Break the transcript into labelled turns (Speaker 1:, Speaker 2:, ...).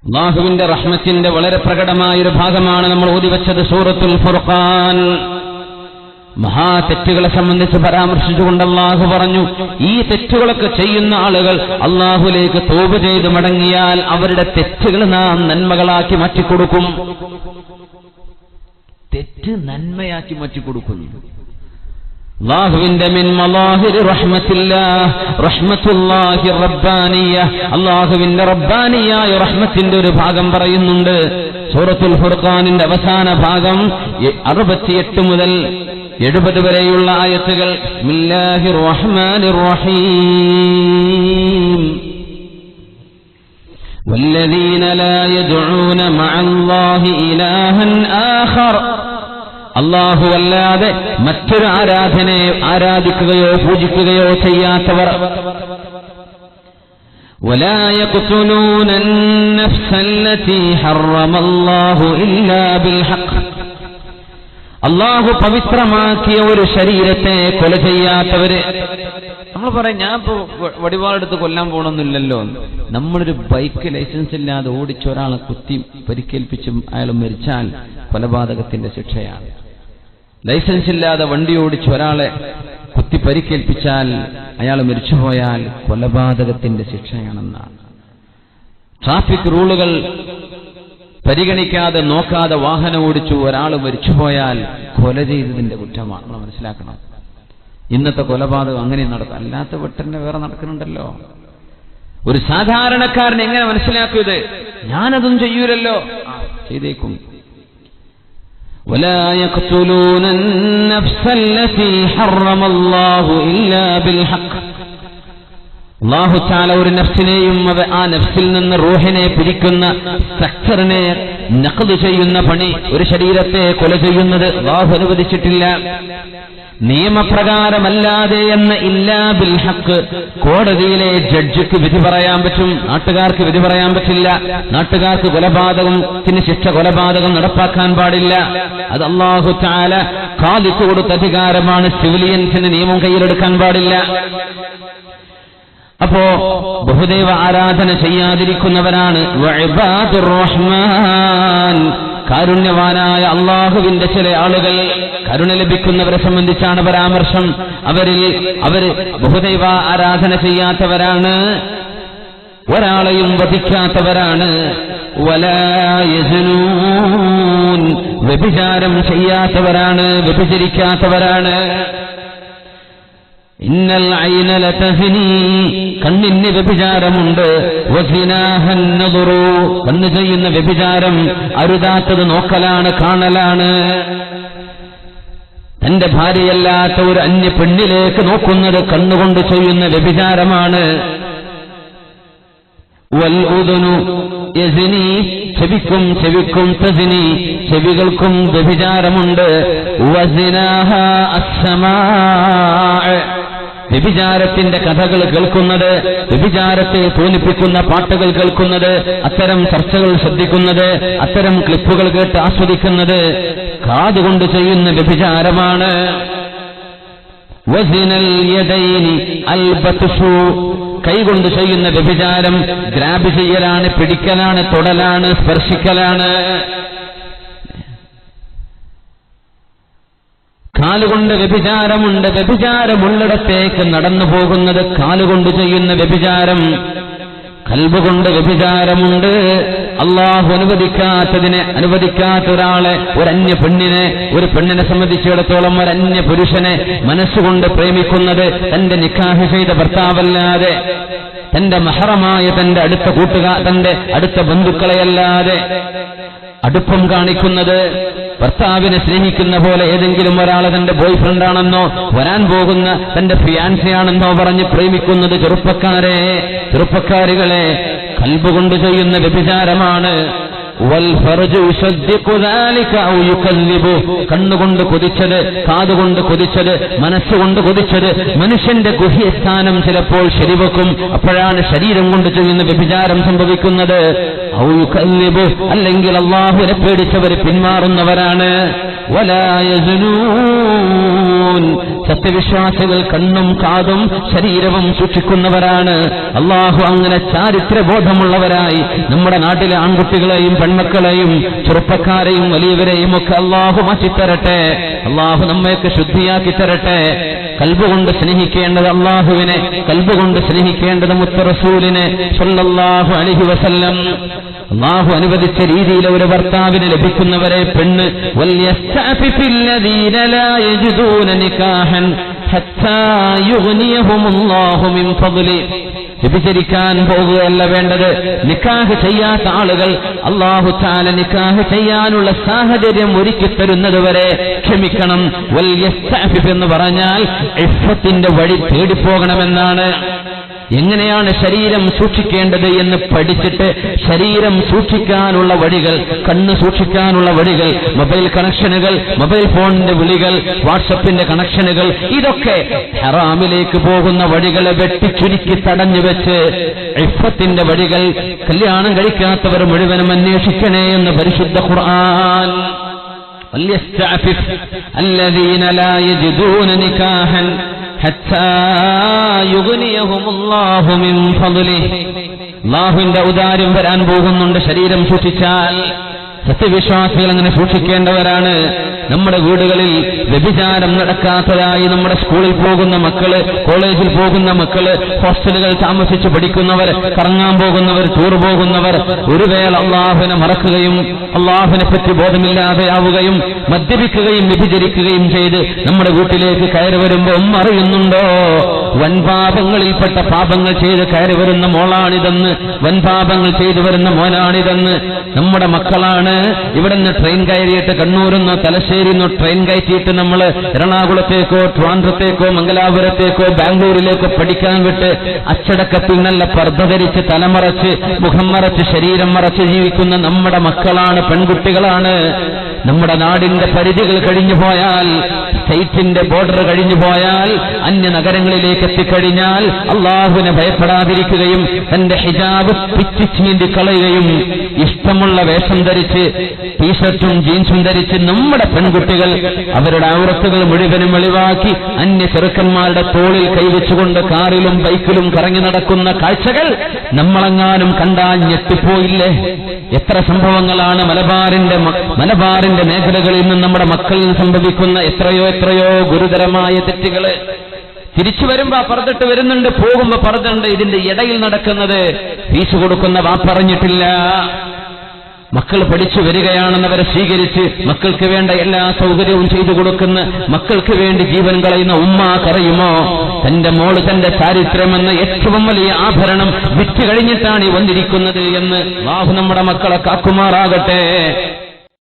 Speaker 1: അല്ലാഹുവിന്റെ റഹ്മത്തിന്റെ വളരെ പ്രകടമായൊരു ഭാഗമാണ് നമ്മൾ ഓതിവെച്ചത് സൂറത്തുൽ ഫുർഖാൻ. മഹാ തെറ്റുകളെ സംബന്ധിച്ച് പരാമർശിച്ചുകൊണ്ട് അല്ലാഹു പറഞ്ഞു, ഈ തെറ്റുകളൊക്കെ ചെയ്യുന്ന ആളുകൾ അല്ലാഹുവിലേക്ക് തൗബ ചെയ്ത് മടങ്ങിയാൽ അവരുടെ തെറ്റുകൾ നാം നന്മകളാക്കി മാറ്റിക്കൊടുക്കും. തെറ്റ് നന്മയാക്കി മാറ്റിക്കൊടുക്കുന്നു. അല്ലാഹുവിന്റെ മിൻ മലാഹിർ റഹ്മത്തില്ലാഹ് റഹ്മത്തുല്ലാഹി റബ്ബാനിയ്യ, അല്ലാഹുവിന്റെ റബ്ബാനിയായ റഹ്മത്തിന്റെ ഒരു ഭാഗം പറയുന്നുണ്ട് സൂറത്തുൽ ഫുർഖാനിന്റെ അവസാന ഭാഗം 68 മുതൽ 70 വരെയുള്ള ആയത്തുകൾ. ബിസ്മില്ലാഹിർ റഹ്മാനിർ റഹീം. വല്ലദീന ലാ യദ്ഊന മഅല്ലാഹി ഇലാഹൻ ആഖർ, അല്ലാഹു അല്ലാതെ മറ്റൊരു ആരാധനയെ ആരാധിക്കുകയോ പൂജിക്കുകയോ ചെയ്യാത്തവർ. വലാ യഖ്തുലൂന അൻ-നഫ്സ അല്ലതീ ഹറമല്ലാഹു ഇല്ലാ ബിൽ ഹഖ്, അല്ലാഹു പവിത്രമാക്കിയ ഒരു ശരീരത്തെ കൊല ചെയ്യാത്തവര്. നമ്മൾ പറയും, ഞാൻ ഇപ്പോ വടിവാളെടുത്ത് കൊല്ലാൻ പോകണമെന്നില്ലല്ലോ. നമ്മളൊരു ബൈക്ക് ലൈസൻസ് ഇല്ലാതെ ഓടിച്ച ഒരാളെ കുത്തി പരിക്കേൽപ്പിച്ചും അയാൾ മരിച്ചാൽ കൊലപാതകത്തിന്റെ ശിക്ഷയാണ്. ലൈസൻസ് ഇല്ലാതെ വണ്ടി ഓടിച്ച് ഒരാളെ കുത്തി പരിക്കേൽപ്പിച്ചാൽ അയാൾ മരിച്ചുപോയാൽ കൊലപാതകത്തിന്റെ ശിക്ഷയാണെന്നാണ്. ട്രാഫിക് റൂളുകൾ പരിഗണിക്കാതെ നോക്കാതെ വാഹനം ഓടിച്ചു ഒരാൾ മരിച്ചുപോയാൽ കൊല ചെയ്തതിന്റെ കുറ്റമാണ്. നമ്മൾ മനസ്സിലാക്കണം. ഇന്നത്തെ കൊലപാതകം അങ്ങനെ നടക്കും, അല്ലാത്ത വെട്ടന്നെ വേറെ നടക്കുന്നുണ്ടല്ലോ. ഒരു സാധാരണക്കാരൻ എങ്ങനെ മനസ്സിലാക്കും ഇത്? ഞാനതും ചെയ്യൂലല്ലോ. ചെയ്തേക്കും. ولا يقتلون النفس التي حرم الله إلا بالحق, അല്ലാഹു തആല ഒരു നഫ്സിനെയും ആ നഫ്സിൽ നിന്ന് റൂഹിനെ പിരിക്കുന്ന സക്തറിനെ നഖ്ദ് ചെയ്യുന്ന പണി, ഒരു ശരീരത്തെ കൊല ചെയ്യുന്നത് അല്ലാഹു അനുവദിച്ചിട്ടില്ല. നിയമപ്രകാരമല്ലാതെ എന്ന് ഇല്ലാ ബിൽ ഹഖ്, കോടതിയിലെ ജഡ്ജിക്ക് വിധി പറയാൻ പറ്റും, നാട്ടുകാർക്ക് വിധി പറയാൻ പറ്റില്ല. നാട്ടുകാർക്ക് കൊലപാതകത്തിന് ശിക്ഷ, കൊലപാതകം നടപ്പാക്കാൻ പാടില്ല. അത് അല്ലാഹു തആല ഖാദിക്ക് കൊടുത്ത അധികാരമാണ്. സിവിലിയൻസിന് നിയമം കയ്യിലെടുക്കാൻ പാടില്ല. അപ്പോ ബഹുദൈവ ആരാധന ചെയ്യാതിരിക്കുന്നവരാണ് വഇബാദുർ റഹ്മാൻ, കാരുണ്യവാനായ അല്ലാഹുവിന്റെ ചില ആളുകൾ. കരുണ ലഭിക്കുന്നവരെ സംബന്ധിച്ചാണ് പരാമർശം. അവര് ബഹുദൈവ ആരാധന ചെയ്യാത്തവരാണ്, ഒരാളെയും വധിക്കാത്തവരാണ്. വലാ യസ്നൂൻ, വ്യഭിചാരം ചെയ്യാത്തവരാണ്, വ്യഭിചരിക്കാത്തവരാണ്. ഇന്നൽ ഐന ലതസ്നി, കണ്ണിന് വ്യഭിചാരമുണ്ട്. വസിനാഹൻ നദറു, കണ്ണ് ചെയ്യുന്ന വ്യഭിചാരം അരുതാത്തത് നോക്കലാണ്, കാണലാണ്. തന്റെ ഭാര്യയല്ലാത്ത ഒരു അന്യ പെണ്ണിലേക്ക് നോക്കുന്നത് കണ്ണുകൊണ്ട് ചെയ്യുന്ന വ്യഭിചാരമാണ്. വൽ ഉദുനു യസ്നി, ചെവിക്കും തസ്നി, ചെവികൾക്കും വ്യഭിചാരമുണ്ട്. വസിനാഹ അസ്സമാ, വ്യഭിചാരത്തിന്റെ കഥകൾ കേൾക്കുന്നത്, വ്യഭിചാരത്തെ തോന്നിപ്പിക്കുന്ന പാട്ടുകൾ കേൾക്കുന്നത്, അത്തരം ചർച്ചകൾ ശ്രദ്ധിക്കുന്നത്, അത്തരം ക്ലിപ്പുകൾ കേട്ട് ആസ്വദിക്കുന്നത് കാതുകൊണ്ട് ചെയ്യുന്ന വ്യഭിചാരമാണ്. വസിനൽ യദൈനി അൽ ബത്ഷു, കൈകൊണ്ട് ചെയ്യുന്ന വ്യഭിചാരം ഗ്രാബ് ചെയ്യലാണ്, പിടിക്കലാണ്, തൊടലാണ്, സ്പർശിക്കലാണ്. കാലുകൊണ്ട് വ്യഭിചാരമുണ്ട്. വ്യഭിചാരമുള്ളിടത്തേക്ക് നടന്നു പോകുന്നത് കാലുകൊണ്ട് ചെയ്യുന്ന വ്യഭിചാരം. കൽബുകൊണ്ട് വ്യഭിചാരമുണ്ട്. അല്ലാഹു അനുവദിക്കാത്ത ഒരാളെ, ഒരന്യ പെണ്ണിനെ, ഒരു പെണ്ണിനെ സംബന്ധിച്ചിടത്തോളം ഒരന്യ പുരുഷനെ മനസ്സുകൊണ്ട് പ്രേമിക്കുന്നത് തന്റെ നിക്കാഹ് ചെയ്ത ഭർത്താവല്ലാതെ, തന്റെ മഹറമായ തന്റെ തന്റെ അടുത്ത ബന്ധുക്കളെയല്ലാതെ അടുപ്പം കാണിക്കുന്നത്, ഭർത്താവിനെ സ്നേഹിക്കുന്ന പോലെ ഏതെങ്കിലും ഒരാളെ തന്റെ ബോയ് ഫ്രണ്ടാണെന്നോ വരാൻ പോകുന്ന തന്റെ ഫിയാൻസിയാണെന്നോ പറഞ്ഞ് പ്രേമിക്കുന്നത് ചെറുപ്പക്കാരികളെ കൽബുകൊണ്ട് ചെയ്യുന്ന വ്യഭിചാരമാണ്. കണ്ണുകൊണ്ട് കൊതിച്ചത്, കാതുകൊണ്ട് കൊതിച്ചത്, മനസ്സുകൊണ്ട് കൊതിച്ചത്, മനുഷ്യന്റെ ഗുഹ്യസ്ഥാനം ചിലപ്പോൾ ശരിവെക്കും. അപ്പോഴാണ് ശരീരം കൊണ്ട് ചെയ്യുന്ന വ്യഭിചാരം സംഭവിക്കുന്നത്. അല്ലെങ്കിൽ അല്ലാഹുവിനെ പേടിച്ചവർ പിന്മാറുന്നവരാണ്. വലാ യസ്നൂൻ. സത്യവിശ്വാസികൾ കണ്ണും കാതും ശരീരവും സൂക്ഷിക്കുന്നവരാണ്. അള്ളാഹു അങ്ങനെ ചാരിത്രബോധമുള്ളവരായി നമ്മുടെ നാട്ടിലെ ആൺകുട്ടികളെയും പെൺമക്കളെയും ചെറുപ്പക്കാരെയും വലിയവരെയും ഒക്കെ അള്ളാഹു മാറ്റിത്തരട്ടെ. അള്ളാഹു നമ്മയൊക്കെ ശുദ്ധിയാക്കി തരട്ടെ. കൽബുകൊണ്ട് സ്നേഹിക്കേണ്ടത് അള്ളാഹുവിനെ, കൽബുകൊണ്ട് സ്നേഹിക്കേണ്ടത് മുത്ത റസൂലിനെ സല്ലല്ലാഹു അലൈഹി വസല്ലം. അള്ളാഹു അനുവദിച്ച രീതിയിൽ ഒരു ഭർത്താവിന് ലഭിക്കുന്നവരെ പെണ്ണ് വൽയസ്തഅഫിഫില്ലദീന ലാ യജിദൂന നികാഹൻ ഹത്താ യുഗ്നിയഹുമുല്ലാഹു മിൻ ഫദ്ലി. വ്യഭിചരിക്കാൻ പോകുകയല്ല വേണ്ടത്. നിക്കാഹ് ചെയ്യാത്ത ആളുകൾ അല്ലാഹു തആല നിക്കാഹ് ചെയ്യാനുള്ള സാഹചര്യം ഒരുക്കി തരുന്നതുവരെ ക്ഷമിക്കണം. വൽയസ്തഅഫിഫ് എന്ന് പറഞ്ഞാൽ ഇഫ്ഫത്തിന്റെ വഴി തേടിപ്പോകണമെന്നാണ്. എങ്ങനെയാണ് ശരീരം സൂക്ഷിക്കേണ്ടത് എന്ന് പഠിച്ചിട്ട് ശരീരം സൂക്ഷിക്കാനുള്ള വഴികൾ, കണ്ണ് സൂക്ഷിക്കാനുള്ള വഴികൾ, മൊബൈൽ കണക്ഷനുകൾ, മൊബൈൽ ഫോണിന്റെ വിളികൾ, വാട്സപ്പിന്റെ കണക്ഷനുകൾ, ഇതൊക്കെ ഹറാമിലേക്ക് പോകുന്ന വഴികളെ വെട്ടിച്ചുരുക്കി തടഞ്ഞു വെച്ച് ഇഫ്ഫത്തിന്റെ വഴികൾ കല്യാണം കഴിക്കാത്തവർ മുഴുവനും അന്വേഷിക്കണേ എന്ന് പരിശുദ്ധ ഖുർആൻ. വൽയസ്തഅഫിഫ് അല്ലദീന ലാ യജിദൂന നികാഹൻ ഹത്താ യുഗ്നിയഹുമുല്ലാഹു മിൻ ഫദ്ലിഹി. അല്ലാഹുവിന്റെ ഔദാര്യം വരാൻ പോകുന്നുണ്ട് ശരീരം സൂക്ഷിച്ചാൽ. സത്യവിശ്വാസികൾ അങ്ങനെ സൂക്ഷിക്കേണ്ടവരാണ്. നമ്മുടെ വീടുകളിൽ വ്യഭിചാരം നടക്കാത്തതായി നമ്മുടെ സ്കൂളിൽ പോകുന്ന മക്കള്, കോളേജിൽ പോകുന്ന മക്കള്, ഹോസ്റ്റലുകൾ താമസിച്ച് പഠിക്കുന്നവർ, കറങ്ങാൻ പോകുന്നവർ, ടൂർ പോകുന്നവർ ഒരു വേള അള്ളാഹുവിനെ മറക്കുകയും അള്ളാഹുവിനെ പറ്റി ബോധമില്ലാതെയാവുകയും മദ്യപിക്കുകയും വ്യഭിചരിക്കുകയും ചെയ്ത് നമ്മുടെ വീട്ടിലേക്ക് കയറി വരുമ്പോൾ അറിയുന്നുണ്ടോ വൻപാപങ്ങളിൽപ്പെട്ട പാപങ്ങൾ ചെയ്ത് കയറി വരുന്ന മോളാണിതെന്ന്, വൻപാപങ്ങൾ ചെയ്തു വരുന്ന മോനാണിതെന്ന്. നമ്മുടെ മക്കളാണ്. ഇവിടുന്ന് ട്രെയിൻ കയറിയിട്ട് കണ്ണൂരിന്നോ തലശ്ശേരിന്നോ ട്രെയിൻ കയറ്റിയിട്ട് നമ്മൾ എറണാകുളത്തേക്കോ ട്രിവാൻഡ്രത്തേക്കോ മംഗലാപുരത്തേക്കോ ബാംഗ്ലൂരിലേക്കോ പഠിക്കാൻ വിട്ട് അച്ചടക്കത്തിൽ നല്ല പർദ്ദ ധരിച്ച് തലമറച്ച് മുഖം മറച്ച് ശരീരം മറച്ച് ജീവിക്കുന്ന നമ്മുടെ മക്കളാണ്, പെൺകുട്ടികളാണ്. നമ്മുടെ നാടിന്റെ പരിധികൾ കഴിഞ്ഞു പോയാൽ, സ്റ്റേറ്റിന്റെ ബോർഡർ കഴിഞ്ഞു പോയാൽ, അന്യ നഗരങ്ങളിലേക്ക് എത്തിക്കഴിഞ്ഞാൽ അള്ളാഹുവിനെ ഭയപ്പെടാതിരിക്കുകയും തന്റെ ഹിജാബ് പിച്ച് ചീന്തി കളയുകയും ഇഷ്ടമുള്ള വേഷം ധരിച്ച് ടീഷർട്ടും ജീൻസും ധരിച്ച് നമ്മുടെ പെൺകുട്ടികൾ അവരുടെ ഔറത്തുകൾ മുഴുവനും വെളിവാക്കി അന്യ ചെറുക്കന്മാരുടെ തോളിൽ കൈവച്ചുകൊണ്ട് കാറിലും ബൈക്കിലും കറങ്ങി നടക്കുന്ന കാഴ്ചകൾ നമ്മളെങ്ങാനും കണ്ടാൽ ഞെട്ടിപ്പോയില്ലേ? എത്ര സംഭവങ്ങളാണ് മലബാറിന്റെ മേഖലകളിൽ നിന്ന് നമ്മുടെ മക്കളിൽ സംഭവിക്കുന്ന എത്രയോ ഗുരുതരമായ തെറ്റുകള്. തിരിച്ചു വരുമ്പോ പർദ്ദട്ട് വരുന്നുണ്ട്, പോകുമ്പോ പർദ്ദണ്ട്. ഇതിന്റെ ഇടയിൽ നടക്കുന്നത് ഫീസ് കൊടുക്കുന്ന വാപ്പറഞ്ഞിട്ടില്ല. മക്കൾ പഠിച്ചു വരികയാണെന്നവരെ സ്വീകരിച്ച് മക്കൾക്ക് വേണ്ട എല്ലാ സൗകര്യവും ചെയ്തു കൊടുക്കുന്ന, മക്കൾക്ക് വേണ്ടി ജീവൻ കളയുന്ന ഉമ്മ കറിയുമോ തന്റെ മോള് തന്റെ ചാരിത്രമെന്ന ഏറ്റവും വലിയ ആഭരണം വിറ്റ് കഴിഞ്ഞിട്ടാണ് ഈ വന്നിരിക്കുന്നത് എന്ന് അല്ലാഹു നമ്മുടെ മക്കളെ കാക്കുമാറാകട്ടെ.